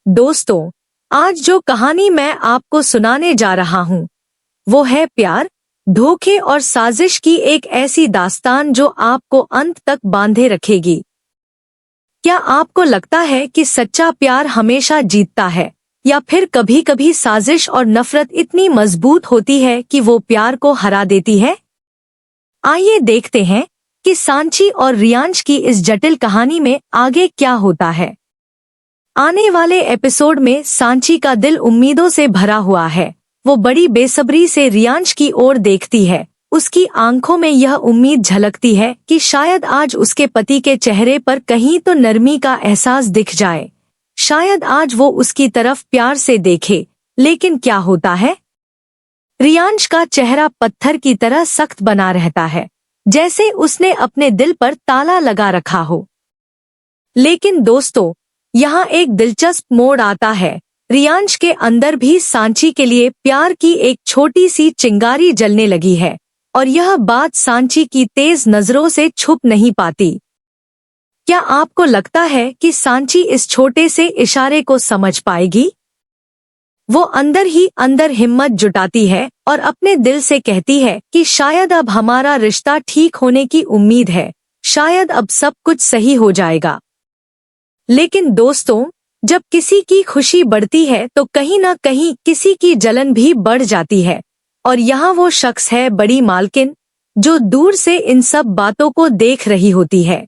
दोस्तों, आज जो कहानी मैं आपको सुनाने जा रहा हूँ वो है प्यार, धोखे और साजिश की एक ऐसी दास्तान जो आपको अंत तक बांधे रखेगी। क्या आपको लगता है कि सच्चा प्यार हमेशा जीतता है, या फिर कभी-कभी साजिश और नफरत इतनी मजबूत होती है कि वो प्यार को हरा देती है? आइए देखते हैं कि सांची और रियांश की इस जटिल कहानी में आगे क्या होता है। आने वाले एपिसोड में सांची का दिल उम्मीदों से भरा हुआ है। वो बड़ी बेसब्री से रियांश की ओर देखती है। उसकी आंखों में यह उम्मीद झलकती है कि शायद आज उसके पति के चेहरे पर कहीं तो नरमी का एहसास दिख जाए। शायद आज वो उसकी तरफ प्यार से देखे। लेकिन क्या होता है? रियांश का चेहरा पत्थर की तरह सख्त बना रहता है, जैसे उसने अपने दिल पर ताला लगा रखा हो। लेकिन दोस्तों, यहाँ एक दिलचस्प मोड़ आता है। रियांश के अंदर भी सांची के लिए प्यार की एक छोटी सी चिंगारी जलने लगी है, और यह बात सांची की तेज नजरों से छुप नहीं पाती। क्या आपको लगता है कि सांची इस छोटे से इशारे को समझ पाएगी? वो अंदर ही अंदर हिम्मत जुटाती है और अपने दिल से कहती है कि शायद अब हमारा रिश्ता ठीक होने की उम्मीद है, शायद अब सब कुछ सही हो जाएगा। लेकिन दोस्तों, जब किसी की खुशी बढ़ती है तो कहीं ना कहीं किसी की जलन भी बढ़ जाती है। और यहाँ वो शख्स है बड़ी मालकिन, जो दूर से इन सब बातों को देख रही होती है।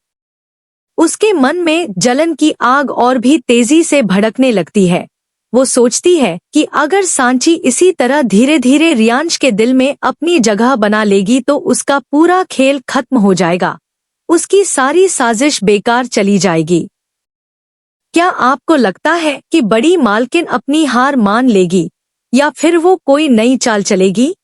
उसके मन में जलन की आग और भी तेजी से भड़कने लगती है। वो सोचती है कि अगर सांची इसी तरह धीरे धीरे रियांश के दिल में अपनी जगह बना लेगी तो उसका पूरा खेल खत्म हो जाएगा। उसकी सारी साजिश बेकार चली जाएगी। क्या आपको लगता है कि बड़ी मालकिन अपनी हार मान लेगी, या फिर वो कोई नई चाल चलेगी?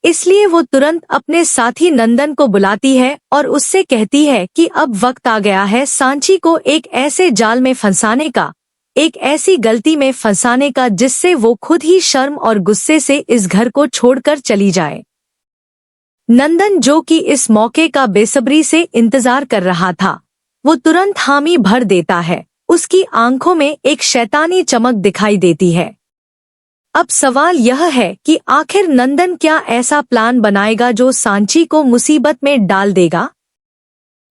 इसलिए वो तुरंत अपने साथी नंदन को बुलाती है और उससे कहती है कि अब वक्त आ गया है सांची को एक ऐसे जाल में फंसाने का, एक ऐसी गलती में फंसाने का जिससे वो खुद ही शर्म और गुस्से से इस घर को छोड़कर चली जाए। नंदन, जो कि इस मौके का बेसब्री से इंतजार कर रहा था, वो तुरंत हामी भर देता है। उसकी आंखों में एक शैतानी चमक दिखाई देती है। अब सवाल यह है कि आखिर नंदन क्या ऐसा प्लान बनाएगा जो सांची को मुसीबत में डाल देगा?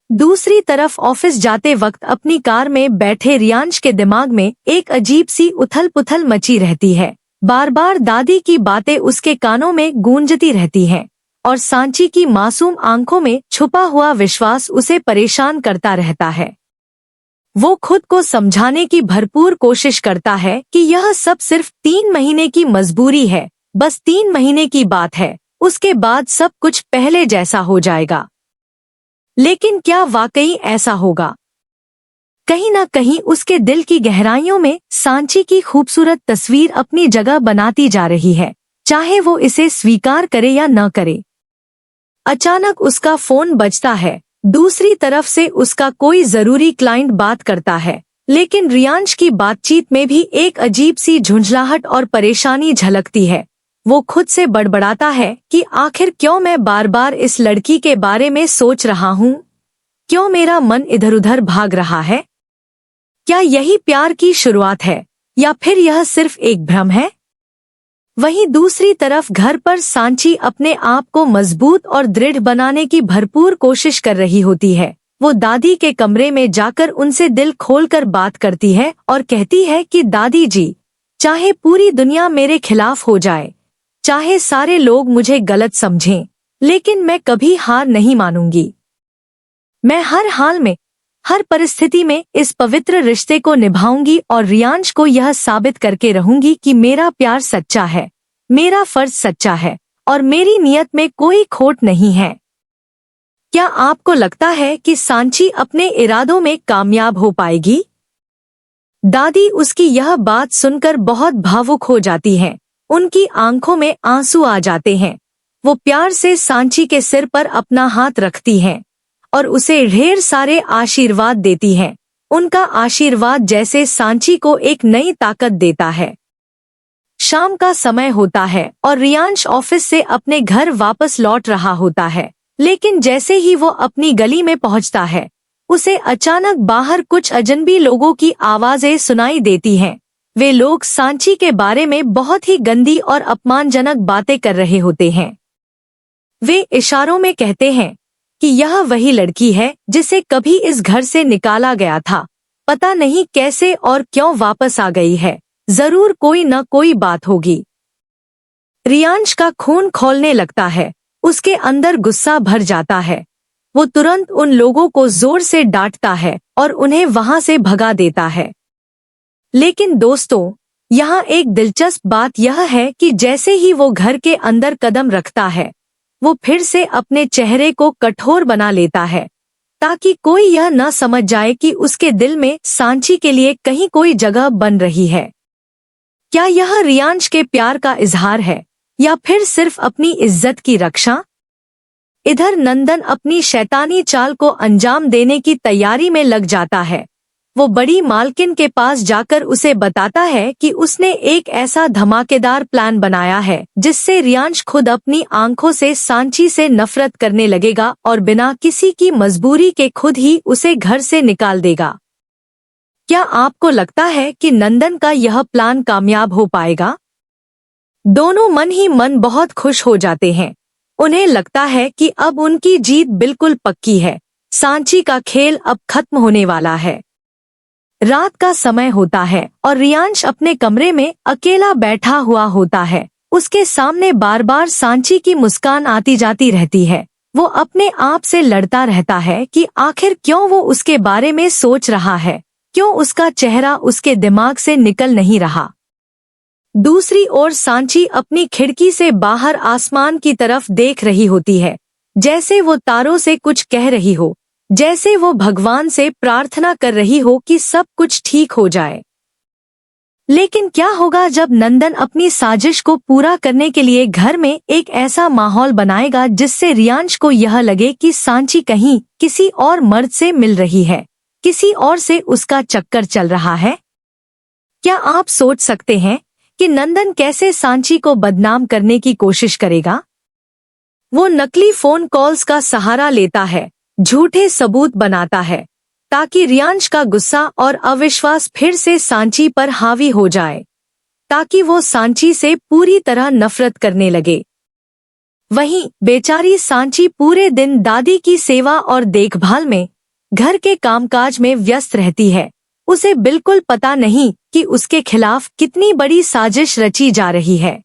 दूसरी तरफ ऑफिस जाते वक्त अपनी कार में बैठे रियांश के दिमाग में एक अजीब सी उथल-पुथल मची रहती है। बार बार दादी की बातें उसके कानों में गूंजती रहती हैं, और सांची की मासूम आंखों में छुपा हुआ विश्वास उसे परेशान करता रहता है। वो खुद को समझाने की भरपूर कोशिश करता है कि यह सब सिर्फ 3 महीने की मजबूरी है, बस 3 महीने की बात है, उसके बाद सब कुछ पहले जैसा हो जाएगा। लेकिन क्या वाकई ऐसा होगा? कहीं ना कहीं उसके दिल की गहराइयों में सांची की खूबसूरत तस्वीर अपनी जगह बनाती जा रही है, चाहे वो इसे स्वीकार करे या न करे। अचानक उसका फोन बजता है। दूसरी तरफ से उसका कोई जरूरी क्लाइंट बात करता है, लेकिन रियांश की बातचीत में भी एक अजीब सी झुंझलाहट और परेशानी झलकती है। वो खुद से बड़बड़ाता है कि आखिर क्यों मैं बार बार इस लड़की के बारे में सोच रहा हूँ? क्यों मेरा मन इधर उधर भाग रहा है? क्या यही प्यार की शुरुआत है, या फिर यह सिर्फ एक भ्रम है? वहीं दूसरी तरफ घर पर सांची अपने आप को मजबूत और दृढ़ बनाने की भरपूर कोशिश कर रही होती है। वो दादी के कमरे में जाकर उनसे दिल खोलकर बात करती है और कहती है कि दादी जी, चाहे पूरी दुनिया मेरे खिलाफ हो जाए, चाहे सारे लोग मुझे गलत समझें, लेकिन मैं कभी हार नहीं मानूंगी। मैं हर हाल में, हर परिस्थिति में इस पवित्र रिश्ते को निभाऊंगी और रियांश को यह साबित करके रहूंगी कि मेरा प्यार सच्चा है, मेरा फर्ज सच्चा है, और मेरी नियत में कोई खोट नहीं है। क्या आपको लगता है कि सांची अपने इरादों में कामयाब हो पाएगी? दादी उसकी यह बात सुनकर बहुत भावुक हो जाती हैं। उनकी आंखों में आंसू आ जाते हैं। वो प्यार से सांची के सिर पर अपना हाथ रखती हैं और उसे ढेर सारे आशीर्वाद देती हैं। उनका आशीर्वाद जैसे सांची को एक नई ताकत देता है। शाम का समय होता है और रियांश ऑफिस से अपने घर वापस लौट रहा होता है, लेकिन जैसे ही वो अपनी गली में पहुंचता है, उसे अचानक बाहर कुछ अजनबी लोगों की आवाजें सुनाई देती हैं। वे लोग सांची के बारे में बहुत ही गंदी और अपमानजनक बातें कर रहे होते हैं। वे इशारों में कहते हैं कि यह वही लड़की है जिसे कभी इस घर से निकाला गया था। पता नहीं कैसे और क्यों वापस आ गई है, जरूर कोई न कोई बात होगी। रियांश का खून खौलने लगता है, उसके अंदर गुस्सा भर जाता है। वो तुरंत उन लोगों को जोर से डांटता है और उन्हें वहां से भगा देता है। लेकिन दोस्तों, यहाँ एक दिलचस्प बात यह है कि जैसे ही वो घर के अंदर कदम रखता है, वो फिर से अपने चेहरे को कठोर बना लेता है ताकि कोई यह न समझ जाए कि उसके दिल में सांची के लिए कहीं कोई जगह बन रही है। क्या यह रियांश के प्यार का इजहार है या फिर सिर्फ अपनी इज्जत की रक्षा? इधर नंदन अपनी शैतानी चाल को अंजाम देने की तैयारी में लग जाता है। वो बड़ी मालकिन के पास जाकर उसे बताता है कि उसने एक ऐसा धमाकेदार प्लान बनाया है जिससे रियांश खुद अपनी आंखों से सांची से नफरत करने लगेगा और बिना किसी की मजबूरी के खुद ही उसे घर से निकाल देगा। क्या आपको लगता है कि नंदन का यह प्लान कामयाब हो पाएगा? दोनों मन ही मन बहुत खुश हो जाते हैं। उन्हें लगता है कि अब उनकी जीत बिल्कुल पक्की है। सांची का खेल अब खत्म होने वाला है। रात का समय होता है और रियांश अपने कमरे में अकेला बैठा हुआ होता है। उसके सामने बार बार सांची की मुस्कान आती जाती रहती है। वो अपने आप से लड़ता रहता है कि आखिर क्यों वो उसके बारे में सोच रहा है, क्यों उसका चेहरा उसके दिमाग से निकल नहीं रहा। दूसरी ओर सांची अपनी खिड़की से बाहर आसमान की तरफ देख रही होती है, जैसे वो तारों से कुछ कह रही हो, जैसे वो भगवान से प्रार्थना कर रही हो कि सब कुछ ठीक हो जाए। लेकिन क्या होगा जब नंदन अपनी साजिश को पूरा करने के लिए घर में एक ऐसा माहौल बनाएगा जिससे रियांश को यह लगे कि सांची कहीं किसी और मर्द से मिल रही है, किसी और से उसका चक्कर चल रहा है? क्या आप सोच सकते हैं कि नंदन कैसे सांची को बदनाम करने की कोशिश करेगा? वो नकली फोन कॉल्स का सहारा लेता है, झूठे सबूत बनाता है ताकि रियांश का गुस्सा और अविश्वास फिर से सांची पर हावी हो जाए, ताकि वो सांची से पूरी तरह नफरत करने लगे। वहीं बेचारी सांची पूरे दिन दादी की सेवा और देखभाल में, घर के कामकाज में व्यस्त रहती है। उसे बिल्कुल पता नहीं कि उसके खिलाफ कितनी बड़ी साजिश रची जा रही है।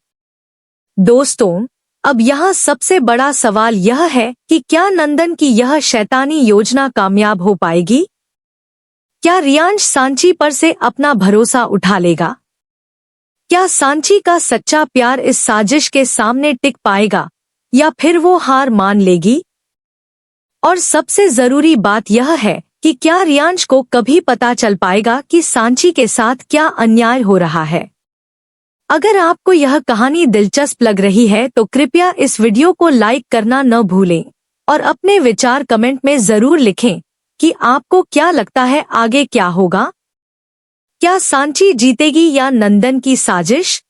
दोस्तों, अब यहाँ सबसे बड़ा सवाल यह है कि क्या नंदन की यह शैतानी योजना कामयाब हो पाएगी? क्या रियांश सांची पर से अपना भरोसा उठा लेगा? क्या सांची का सच्चा प्यार इस साजिश के सामने टिक पाएगा या फिर वो हार मान लेगी? और सबसे जरूरी बात यह है कि क्या रियांश को कभी पता चल पाएगा कि सांची के साथ क्या अन्याय हो रहा है? अगर आपको यह कहानी दिलचस्प लग रही है तो कृपया इस वीडियो को लाइक करना न भूलें और अपने विचार कमेंट में जरूर लिखें कि आपको क्या लगता है आगे क्या होगा। क्या सांची जीतेगी या नंदन की साजिश?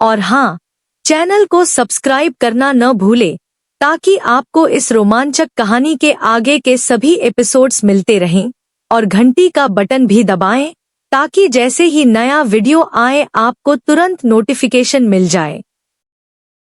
और हाँ, चैनल को सब्सक्राइब करना न भूलें ताकि आपको इस रोमांचक कहानी के आगे के सभी एपिसोड्स मिलते रहें, और घंटी का बटन भी दबाएं ताकि जैसे ही नया वीडियो आए आपको तुरंत नोटिफिकेशन मिल जाए।